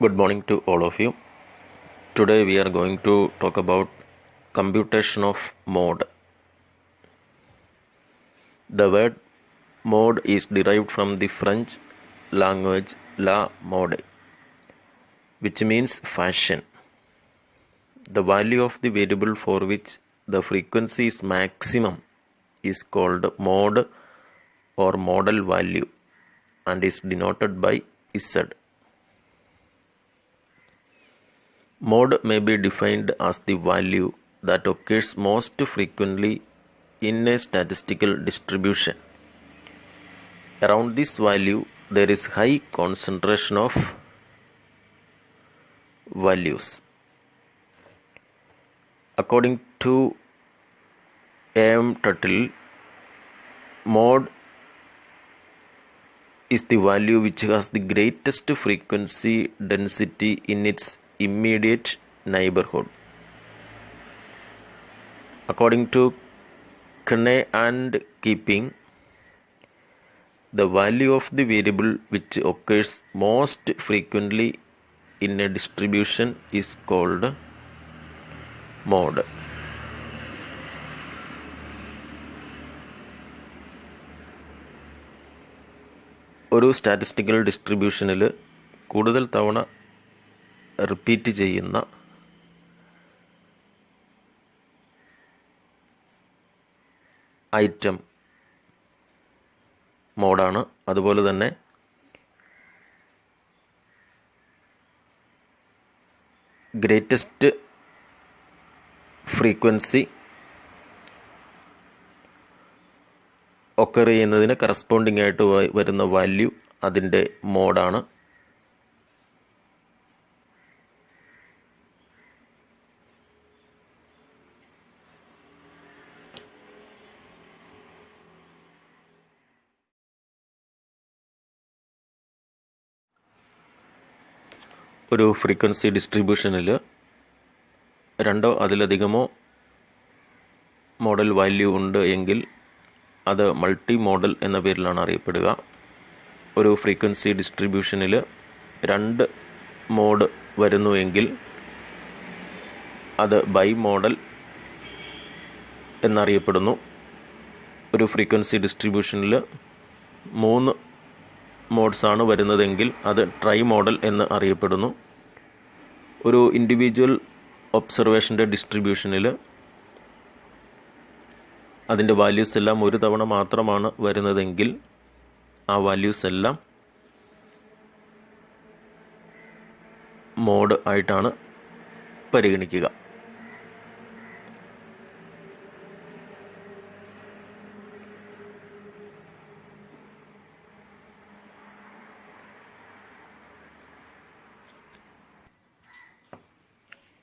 Good morning to all of you. Today we are going to talk about computation of mode. The word mode is derived from the French language la mode, which means fashion. The value of the variable for which the frequency is maximum is called mode or model value and is denoted by Z. Mode may be defined as the value that occurs most frequently in a statistical distribution. Around this value, there is high concentration of values. According to A.M. Tuttle, mode is the value which has the greatest frequency density in its immediate neighborhood. According to Knay and Keeping, the value of the variable which occurs most frequently in a distribution is called mode. ഒരു statistical ഡിസ്ട്രിബ്യൂഷനിൽ കൂടുതൽ തവണ repeat ചെയ്യുന്ന item മോഡാണ്. അതുപോലെ തന്നെ greatest frequency occur ചെയ്യുന്നതിന് corresponding ആയിട്ട് വരുന്ന value അതിൻ്റെ മോഡാണ്. ഒരു ഫ്രീക്വൻസി ഡിസ്ട്രിബ്യൂഷനിൽ രണ്ടോ അതിലധികമോ മോഡൽ വാല്യൂ ഉണ്ട് എങ്കിൽ അത് മൾട്ടി മോഡൽ എന്ന പേരിലാണ് അറിയപ്പെടുക. ഒരു ഫ്രീക്വൻസി ഡിസ്ട്രിബ്യൂഷനിൽ രണ്ട് മോഡ് വരുന്നുവെങ്കിൽ അത് ബൈ മോഡൽ എന്നറിയപ്പെടുന്നു. ഒരു ഫ്രീക്വൻസി ഡിസ്ട്രിബ്യൂഷനിൽ 3 മോഡ്സാണ് വരുന്നതെങ്കിൽ അത് ട്രൈ മോഡൽ എന്ന് അറിയപ്പെടുന്നു. ഒരു ഇൻഡിവിജ്വൽ ഒബ്സർവേഷൻ്റെ ഡിസ്ട്രിബ്യൂഷനിൽ അതിൻ്റെ വാല്യൂസ് എല്ലാം ഒരു തവണ മാത്രമാണ് വരുന്നതെങ്കിൽ ആ വാല്യൂസ് എല്ലാം മോഡ് ആയിട്ടാണ് പരിഗണിക്കുക.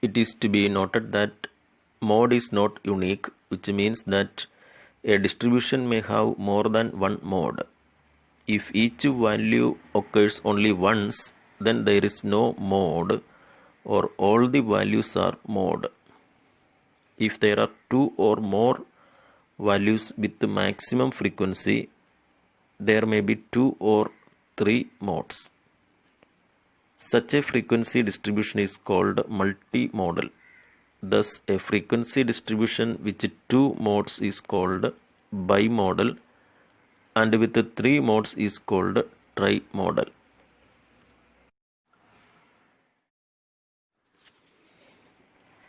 It is to be noted that mode is not unique, which means that a distribution may have more than one mode. If each value occurs only once, then there is no mode or all the values are mode. If there are 2 or more values with the maximum frequency, there may be 2 or 3 modes. Such a frequency distribution is called multimodal. Thus, a frequency distribution with 2 modes is called bimodal, and with 3 modes is called trimodal.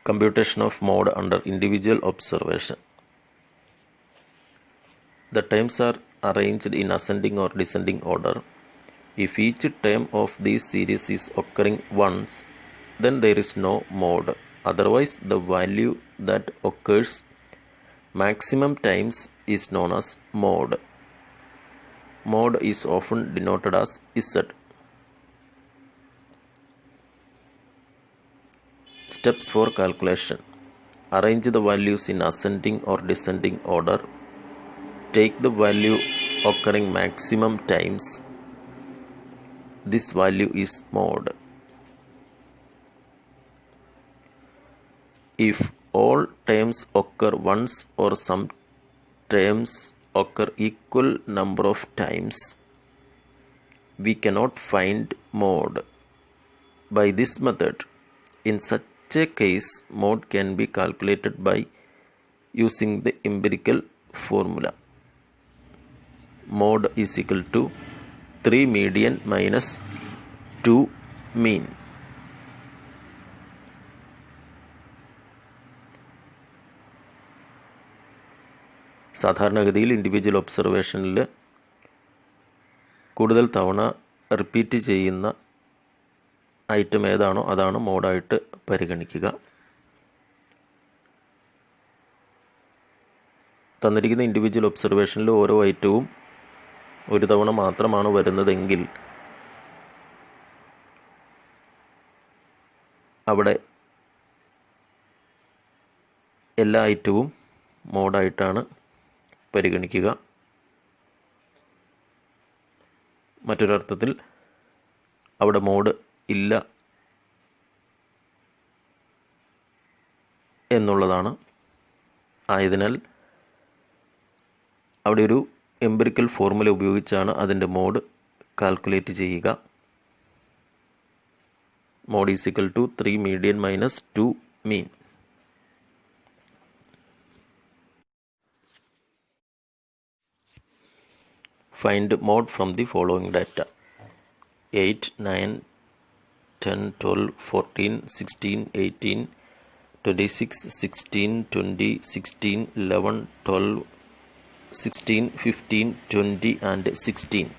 Computation of mode under individual observation. The terms are arranged in ascending or descending order. If each term of this series is occurring once, then there is no mode. Otherwise, the value that occurs maximum times is known as mode. Mode is often denoted as Z. Steps for calculation. Arrange the values in ascending or descending order. Take the value occurring maximum times. This value is mode. If all terms occur once or some terms occur equal number of times, we cannot find mode. By this method, in such a case, mode can be calculated by using the empirical formula. Mode is equal to 3 median minus 2 mean. സാധാരണഗതിയിൽ individual ഒബ്സർവേഷനിൽ കൂടുതൽ തവണ repeat ചെയ്യുന്ന item ഏതാണോ അതാണ് മോഡായിട്ട് പരിഗണിക്കുക. തന്നിരിക്കുന്ന individual ഒബ്സർവേഷനിൽ ഓരോ ഐറ്റവും ഒരു തവണ മാത്രമാണ് വരുന്നതെങ്കിൽ അവിടെ എല്ലാ ഐറ്റവും മോഡായിട്ടാണ് പരിഗണിക്കുക. മറ്റൊരർത്ഥത്തിൽ അവിടെ മോഡ് ഇല്ല എന്നുള്ളതാണ്. ആയതിനാൽ അവിടെ ഒരു എംപിറിക്കൽ ഫോർമുല ഉപയോഗിച്ചാണ് അതിൻ്റെ മോഡ് കാൽക്കുലേറ്റ് ചെയ്യുക. Mode is equal to 3 median minus 2 mean. Find mode from the following data: 8, 9, 10, 12, 14, 16, 18, 26, 16, 20, 16, 11, 12, 16, 15, 20 and 16.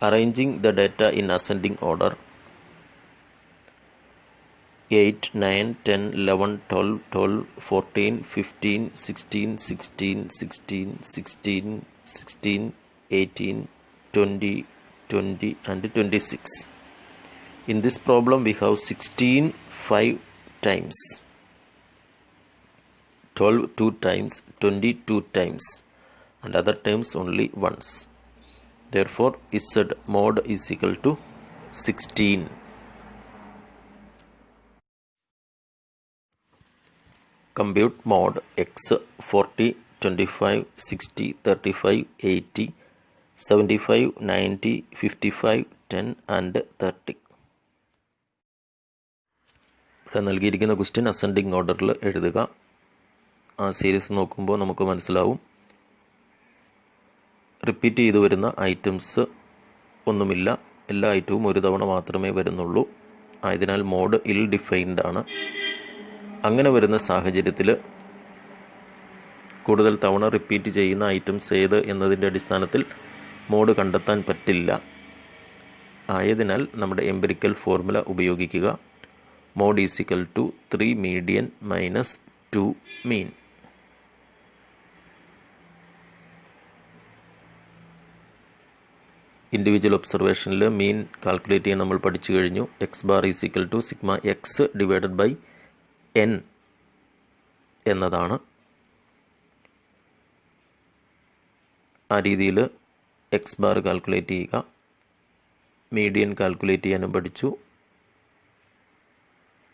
Arranging the data in ascending order: 8, 9, 10, 11, 12, 12, 14, 15, 16, 16, 16, 16, 16, 18, 20, 20 and 26. In this problem we have 16 5 times, 12 2 times, 20 2 times and other times only once. Therefore Z mod is equal to 16. Compute mode X 40, 25, 60, 35, 80, 75, 90, 55, 10 and 30. ഇവിടെ നൽകിയിരിക്കുന്ന question ascending ഓർഡറിൽ എഴുതുക. ആ series നോക്കുമ്പോൾ നമുക്ക് മനസ്സിലാവും repeat ചെയ്തു വരുന്ന ഐറ്റംസ് ഒന്നുമില്ല. എല്ലാ ഐറ്റവും ഒരു തവണ മാത്രമേ വരുന്നുള്ളൂ. ആയതിനാൽ മോഡ് ഇൽ ഡിഫൈൻഡ് ആണ്. അങ്ങനെ വരുന്ന സാഹചര്യത്തിൽ കൂടുതൽ തവണ റിപ്പീറ്റ് ചെയ്യുന്ന ഐറ്റംസ് ഏത് എന്നതിൻ്റെ അടിസ്ഥാനത്തിൽ മോഡ് കണ്ടെത്താൻ പറ്റില്ല. ആയതിനാൽ നമ്മുടെ എംപിറിക്കൽ ഫോർമുല ഉപയോഗിക്കുക. Mode is equal to 3 median minus 2 mean. Individual ഒബ്സർവേഷനിൽ മീൻ കാൽക്കുലേറ്റ് ചെയ്യാൻ നമ്മൾ പഠിച്ചു കഴിഞ്ഞു. X bar is equal to sigma x divided by n എന്നതാണ്. ആ രീതിയിൽ എക്സ് ബാർ കാൽക്കുലേറ്റ് ചെയ്യുക. മീഡിയൻ കാൽക്കുലേറ്റ് ചെയ്യാനും പഠിച്ചു.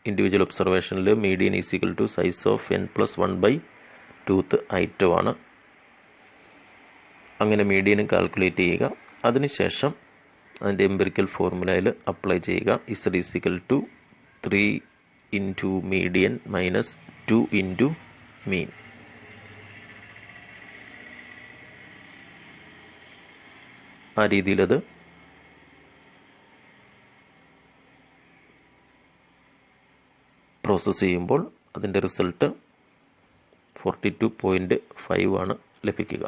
ഇൻഡിവിജ്വൽ ഒബ്സർവേഷനിൽ median is equal to size of n+1/2th ഐറ്റമാണ്. അങ്ങനെ മീഡിയനും കാൽക്കുലേറ്റ് ചെയ്യുക. അതിനുശേഷം അതിൻ്റെ എംപിറിക്കൽ ഫോർമുലയിൽ അപ്ലൈ ചെയ്യുക. Z is equal to 3 into median minus 2 into mean. ആ രീതിയിലത് പ്രോസസ്സ് ചെയ്യുമ്പോൾ അതിൻ്റെ റിസൾട്ട് 42.5 ആണ് ലഭിക്കുക.